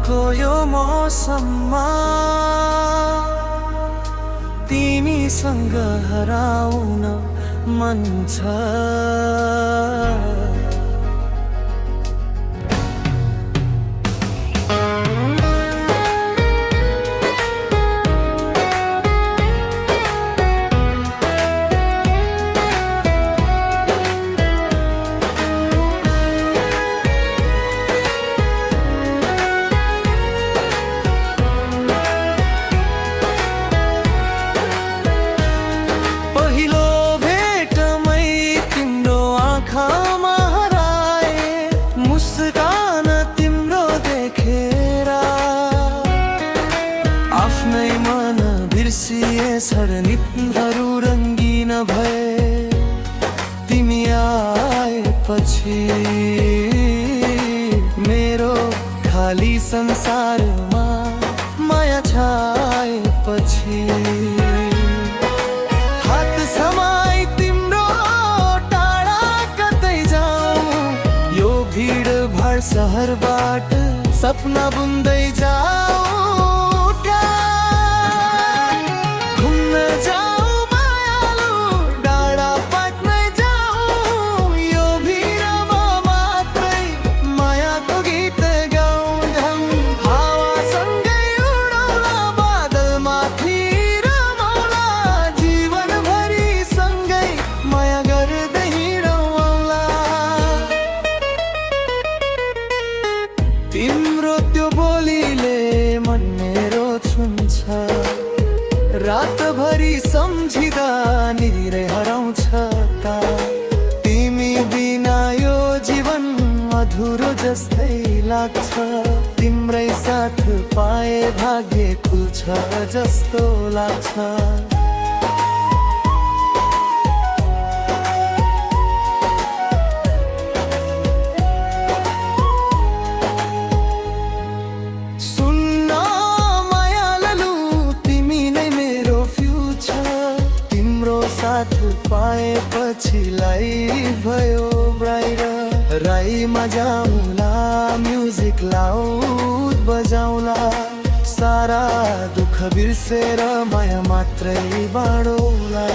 को यो मौसममा तिमीसँग हराउन मन छ। क्षणिकहरू रङ्गिन भए तिमी आएपछि, मेरो खाली संसारमा माया छाएपछि। हात समाई तिम्रो टाढा कतै जाऊँ, यो भिडभाड सहरबाट सपना बुन्दै जाऊ। तिम्रो त्यो बोलीले मन मेरो छुन्छ, रातभरि सम्झिँदा निरै हराउँछ ता। तिमी बिना यो जीवन अधुरो जस्तै लाग्छ, तिम्रै साथ पाए भाग्य खुल्छ जस्तो लाग्छ। साथ पाएपछि लाइफ भयो ब्राइट। राईमा जाउँला, म्युजिक लाउड बजाउँला, सारा दुःख बिर्सेर माया मात्रै बाँडौँला।